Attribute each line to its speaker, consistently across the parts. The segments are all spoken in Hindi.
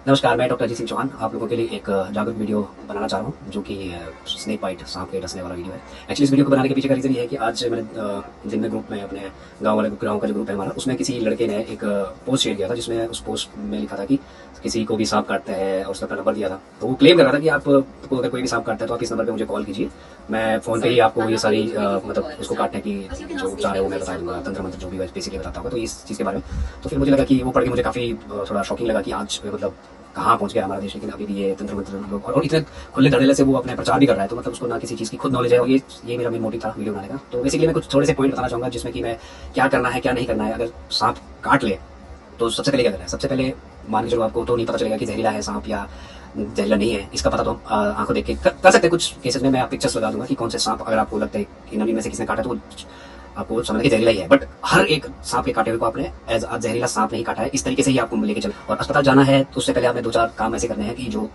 Speaker 1: नमस्कार, मैं डॉक्टर जी सिंह चौहान आप लोगों के लिए एक जागरूक वीडियो बनाना चाह रहा हूँ जो कि स्नेक बाइट सांप के डसने वाला वीडियो है। एक्चुअली इस वीडियो को बनाने के पीछे का रीज़न ये है कि आज मैंने दिन में ग्रुप में अपने गाँव का जो ग्रुप है हमारा, उसमें किसी लड़के ने एक पोस्ट शेयर किया था जिसमें उस पोस्ट में लिखा था कि किसी को भी सांप काटता है और उसका नंबर दिया था। तो वो क्लेम कर रहा था कि आपको अगर कोई भी सांप काटता है तो आप इस नंबर पर मुझे कॉल कीजिए, मैं फ़ोन पे ही आपको ये सारी मतलब उसको काटने की जो उपचार है वो मैं बता दूंगा, तंत्र मंत्र जो भी बेसिकली बताता होगा। तो इस चीज़ के बारे में तो फिर मुझे लगा कि वो पढ़ के मुझे काफ़ी थोड़ा शॉकिंग लगा कि आज मतलब कहाँ पहुंच गया हमारा देश, लेकिन अभी भी ये तंत्र मंत्र लोग और इतने खुले धड़ल्ले से वो अपने प्रचार भी कर रहा है। तो मतलब उसको ना किसी चीज़ की खुद नॉलेज है, और ये मेरा मेन मोटिव था वीडियो बनाने का। तो बेसिकली मैं कुछ थोड़े से पॉइंट बताना चाहूँगा जिसमें कि मैं क्या करना है क्या नहीं करना है। अगर सांप काट ले तो सबसे पहले क्या करना है, सबसे पहले मान के चलो आपको तो नहीं पता चलेगा कि जहरीला है सांप या जहरीला नहीं है, इसका पता तो हम आंखों देख के कर सकते हैं। कुछ केसेस में मैं आप पिक्चर्स लगा दूंगा कि कौन से सांप अगर आपको लगता है कि इन्हीं में से किसने काटा तो आपको समझ के जहरीला ही है। बट हर एक सांप के काटे हुए को आपने एज जहरीला सांप नहीं काटा है, इस तरीके से ही आपको लेके चल। और अस्पताल जाना है तो उससे पहले आपने 2-4 काम ऐसे करने हैं कि जो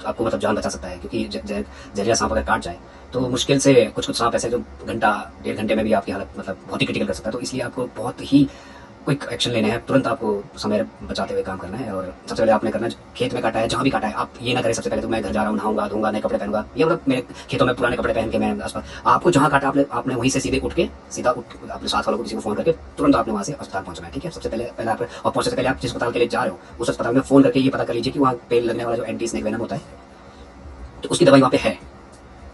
Speaker 1: आपको मतलब जान बचा सकता है। क्योंकि जहरीला सांप अगर काट जाए तो मुश्किल से कुछ सांप ऐसे जो घंटा 1.5 घंटे में भी आपकी हालत मतलब बहुत ही क्रिटिकल कर सकता है। तो इसलिए आपको बहुत ही क्विक एक्शन लेने हैं, तुरंत आपको समय बचाते हुए काम करना है। और सबसे पहले आपने करना है, खेत में काटा है जहाँ भी काटा है आप ये ना करें सबसे पहले तो मैं घर जा रहा हूँ, नहाऊंगा धोऊंगा नए कपड़े पहनूंगा, ये मतलब मेरे खेतों में पुराने कपड़े पहन के मैं आसपास, आपको जहाँ काटा आपने वहीं से सीधे उठ के सीधा अपने साथ वालों को किसी को फोन करके तुरंत आपने वहाँ से अस्पताल पहुंचना है। ठीक है, सबसे पहले आप और पहुंचने से पहले आप जिस अस्पताल के लिए जा रहे हो उस अस्पताल में फोन करके ये पता कर लीजिए कि वहाँ पे लगने वाला जो एंटी स्नेक वेनम होता है तो उसकी दवाई वहाँ पे है।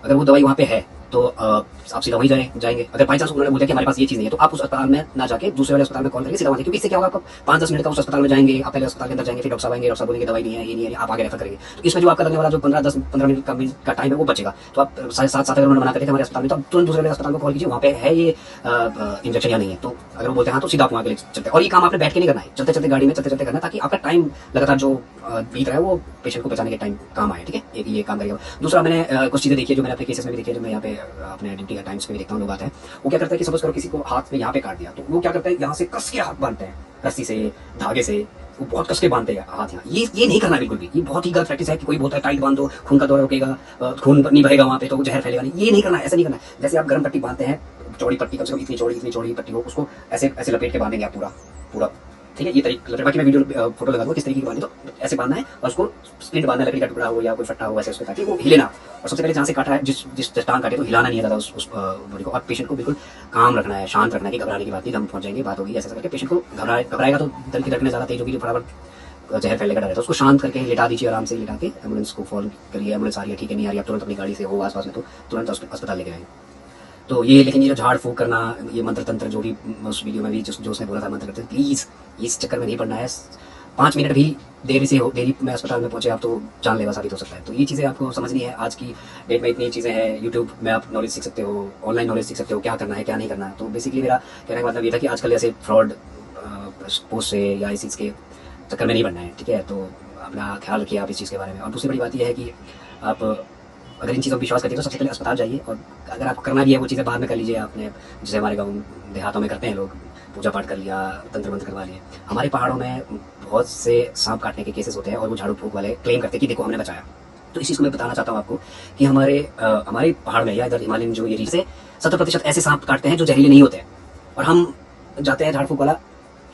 Speaker 1: अगर वो दवाई वहाँ पे है तो आप सीधा वहीं जाएंगे। अगर बाई चांस उन्होंने बोला कि हमारे पास ये चीज़ नहीं है तो आप उस अस्पताल में ना जाके दूसरे वाले अस्पताल में कॉल करिए सीधा वहाँ, क्योंकि इससे क्या होगा, आप 5-10 मिनट का उस अस्पताल में जाएंगे, आप पहले अस्पताल के अंदर जाएंगे, फिर डॉक्टर साहब आएंगे, डॉक्टर साहब बोलेंगे दवाई नहीं है, ये नहीं है, आप आगे रेफर करेंगे। तो इसमें जो आपका लगने वाला जो 15-10-15 मिनट का टाइम है वो बचेगा। तो आप 7:30 अगर उन्होंने मना करके हमारे अस्पताल में तो आप तुरंत दूसरे वाले अस्पताल को कॉल कीजिए, वहाँ पे है ये इंजेक्शन या नहीं है। तो अगर वो बोलते हैं हाँ तो सीधा आप वहाँ के लिए चलते हैं। और ये काम आपने बैठ के नहीं करना है, चलते चलते गाड़ी में चलते चलते करना है, ताकि आपका टाइम लगातार जो बीत रहा है वो पेशेंट को बचाने के टाइम काम आए। ठीक है, एक ये काम करिएगा। दूसरा मैंने कुछ चीज़ें देखी है जो मैंने अपने केसेस में भी देखी है, जो मैं यहाँ पे अपने ड्यूटी का टाइम्स में भी देखता हूँ लोग आते हैं, वो क्या करता है कि सपोज करो किसी को हाथ में यहाँ पे काट दिया तो वो क्या करता है यहाँ से कस के हाथ बांधते हैं रस्सी से, धागे से, वो बहुत कस के बांधते हैं हाथ यहाँ। ये नहीं करना बिल्कुल भी, ये बहुत ही गलत प्रैक्टिस है कि कोई बोलता है टाइट बांध दो खून का दौरा रुकेगा, खून नहीं बहेगा वहाँ पे तो जहर फैलेगा नहीं, ये नहीं करना है, ऐसा नहीं करना है। जैसे आप गर्म पट्टी बांधते हैं, चौड़ी पट्टी कम से कम इतनी चौड़ी पट्टी हो, उसको ऐसे ऐसे लपेट के बांधेंगे आप पूरा पूरा। ठीक है, ये तरीका, बाकी मैं वीडियो फोटो लगा दूँ किस तरीके की बांधे, तो ऐसे बांधना है और उसको स्प्लिट बांधना है, लकड़ी का टुकड़ा हो या कोई फट्टा हो ऐसे उसको, ताकि वो हिले ना। और सबसे पहले जहाँ से काटा है जिस टांग काटे तो हिलाना नहीं है ज़्यादा उस बॉडी को, और पेशेंट को बिल्कुल काम रखना है, शांत रखना है कि घबराने की बात नहीं, हम पहुंच जाएंगे बात होगी ऐसा करके। पेशेंट को घबराएगा तो दिल की धड़कनें ज़्यादा तेज होगी, जो फटाफट जहर फैलने का डर है। तो उसको शांत करके लेटा दीजिए, आराम से लेटा के एम्बुलेंस को कॉल करिए, एम्बुलेंस आ रही है ठीक है, नहीं आ रही आप तुरंत अपनी गाड़ी से हो आसपास में तो तुरंत अस्पताल लेके आएंगे। तो ये, लेकिन ये जो झाड़ फूक करना, ये मंत्र तंत्र जो भी उस वीडियो में भी जो उसने बोला था मंत्र करते, प्लीज़ इस चक्कर में नहीं पड़ना है। 5 मिनट भी देरी में अस्पताल में पहुंचे आप तो जानलेवा साबित हो सकता है। तो ये चीज़ें आपको समझनी है। आज की डेट में इतनी चीज़ें हैं, यूट्यूब में आप नॉलेज सीख सकते हो, ऑनलाइन नॉलेज सीख सकते हो, क्या करना है क्या नहीं करना है। तो बेसिकली मेरा कहने का मतलब ये था कि आजकल ऐसे फ्रॉड पोस्ट से या इस चीज़ के चक्कर में नहीं पड़ना है। ठीक है, तो अपना ख्याल रखिए आप इस चीज़ के बारे में। और दूसरी बड़ी बात यह है कि आप अगर इन चीज़ों पर विश्वास करते हैं तो सबसे पहले अस्पताल जाइए, और अगर आपको करना भी है वो चीज़ें बाद में कर लीजिए। आपने जैसे हमारे गाँव देहातों में करते हैं लोग, पूजा पाठ कर लिया, तंत्र मंत्र करवा लिए। हमारे पहाड़ों में बहुत से सांप काटने के केसेस होते हैं और वो झाड़ू फूक वाले क्लेम करते हैं कि देखो हमने बचाया। तो इस चीज़ को मैं बताना चाहता हूँ आपको कि हमारे पहाड़ में या इधर हिमालयन जो एरिया से 70% ऐसे सांप काटते हैं जो जहरीले नहीं होते हैं। और हम जाते हैं झाड़ फूक वाला,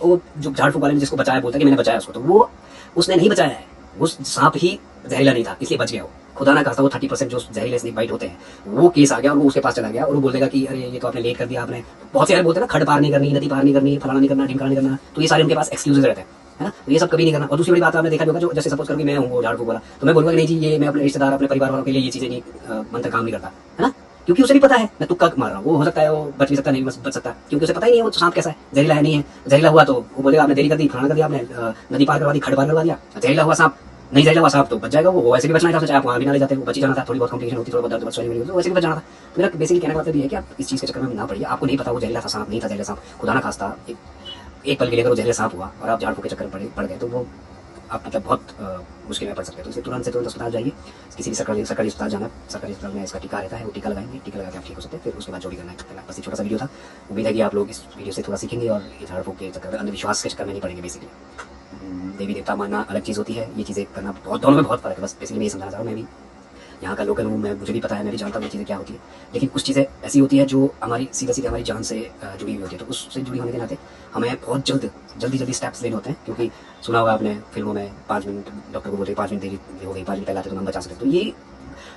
Speaker 1: वो जो झाड़ फूक वाले ने जिसको बचाया बोलता है कि मैंने बचाया उसको, तो वो उसने नहीं बचाया है, वो सांप ही जहरीला नहीं था इसलिए बच गया। वो खुदा ना खास्ता वो 30% जो जहरीले स्नेक बाइट होते हैं वो केस आ गया और वो उसके पास चला गया और वो बोलेगा कि अरे ये तो आपने लेट कर दिया, आपने बहुत से यार बोलते हैं ना, खड़ पार नहीं करनी, नदी पार नहीं करनी, फलाना नहीं करना, ढिमकाना नहीं करना, तो ये सारे उनके पास एक्सक्यूजेस रहते हैं, है ना। तो ये सब कभी नहीं करना। और दूसरी बड़ी बात आपने देखा होगा, जो जैसे सपोज करके मैं हूँ वो झाड़ फूक वाला, तो मैं बोलूँगा नहीं जी ये मैं अपने रिश्तेदार अपने परिवार वालों के लिए ये चीज़ें नहीं मंत्र काम नहीं करता, है ना, क्योंकि उसे भी पता है मैं तुक्का मार रहा हूँ। वो हो सकता है वो बच भी सकता नहीं बच सकता, क्योंकि उसे पता ही नहीं है वो सांप कैसा है, जहरीला है नहीं है। जहरीला हुआ तो वो बोलेगा आपने देरी कर दी, फलाना कर दिया, आपने नदी पार करवा दी, खड़ पार करवा दिया। जहरीला हुआ सांप, नहीं जहरीला हुआ सांप तो बच जाएगा, वो वैसे भी बचना चाहे आप वहाँ भी ना ले जाते, वो बच ही जाना था। थोड़ी बहुत कॉम्प्लिकेशन होती, थोड़ा बहुत दर्द बच तो वैसे भी बच जाना था। तो मेरा बेसिकली कहने का मतलब ये है कि आप इस चीज़ के चक्कर में ना पड़िए। आपको नहीं पता वो जहरीला था सांप नहीं था, जहरीला सांप खुदा ना खास्ता एक पल के लिए अगर वो जहरीला सांप हुआ और आप झाड़ फूक के चक्कर में पड़ गए तो वो आप मतलब बहुत मुश्किल में पड़ सकते हैं। तो इसलिए तुरंत से तुरंत अस्पताल जाइए, किसी भी सरकारी अस्पताल जाना, सरकारी अस्पताल में इसका टीका रहता है, वो टीका लगाएंगे, टीका लगा के आप ठीक हो सकते हैं। फिर उसके बाद जो भी करना है। बस ये छोटा सा वीडियो था, उम्मीद है कि आप लोग इस वीडियो से थोड़ा सीखेंगे और ये झाड़ फूक के चक्कर में, अंधविश्वास के चक्कर में नहीं पड़ेंगे। बेसिकली देवी देवता मानना अलग चीज़ होती है, ये चीज़ें करना बहुत, दोनों में बहुत फर्क है। बस बेसिकली मैं ये समझाना चाह रहा हूँ। मैं भी यहाँ का लोकल हूँ मैं, मुझे भी पता है, मैं भी जानता हूँ ये चीज़ें क्या होती है। लेकिन कुछ चीज़ें ऐसी होती है जो हमारी सीधे सीधे हमारी जान से जुड़ी हुई होती है, तो उससे जुड़ी होने के नाते हमें बहुत जल्दी स्टेप्स लेने होते हैं। क्योंकि सुना होगा आपने फिल्मों में 5 मिनट डॉक्टर को बोलते 5 मिनट देरी हो गई, 5 मिनट पहले आते तो हम बचा सकते। तो ये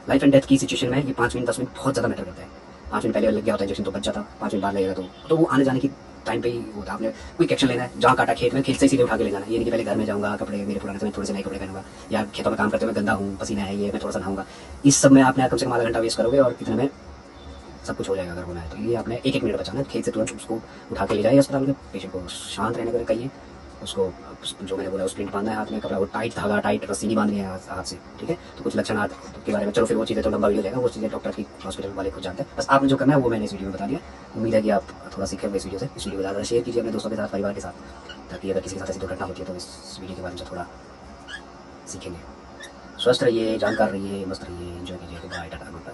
Speaker 1: लाइफ एंड डेथ की सिचुएशन में ये 5 मिनट 10 मिनट बहुत ज़्यादा मैटर करता है। 5 मिनट पहले लग गया होता है इंजेक्शन तो बच जाता, 5 मिनट बाद लगेगा तो वो आने जाने की टाइम पे ही होता। आपने क्विक एक्शन लेना है, जहाँ काटा खेत में, खेत से सीधे उठा के ले जाना है। ये नहीं कि पहले घर में जाऊँगा, कपड़े मेरे पुराने थे मैं थोड़े से नए कपड़े पहनूंगा, या खेतों में काम करते हुए गंदा हूँ, पसीना है, ये मैं थोड़ा सा नहाऊंगा। इस सब में आपने कम से कम आधा घंटा वेस्ट करोगे और इतने में सब कुछ हो जाएगा अगर होना है तो। ये आपने एक मिनट बचाना है, खेत से तुरंत उसको उठा के ले जाइए अस्पताल में, पेशेंट को शांत रहने को कहिए, उसको जो मैंने बोला स्प्रिंट बांधना है हाथ में, कपड़ा वो टाइट धागा टाइट रस्सी नहीं बांधनी है हाथ से, ठीक है। तो कुछ लक्षण हाथ के बारे में, चलो फिर वो चीज़ें तो लंबा वीडियो जाएगा, वो चीज़ें डॉक्टर की हॉस्पिटल वाले खुद जानते हैं। बस आपने जो करना है वो मैंने इस वीडियो में बता दिया। उम्मीद है कि आप थोड़ा सीखे होंगे इस वीडियो से। इस वीडियो को ज़्यादा शेयर कीजिए अपने दोस्तों के साथ, परिवार के साथ, ताकि अगर किसी के साथ ऐसी दुर्घटना होती है तो इस वीडियो के बारे में थोड़ा सीखेंगे। स्वस्थ रहिए, जानकार रहिए, मस्त रहिए, एंजॉय कीजिए। Bye, tata, good bye.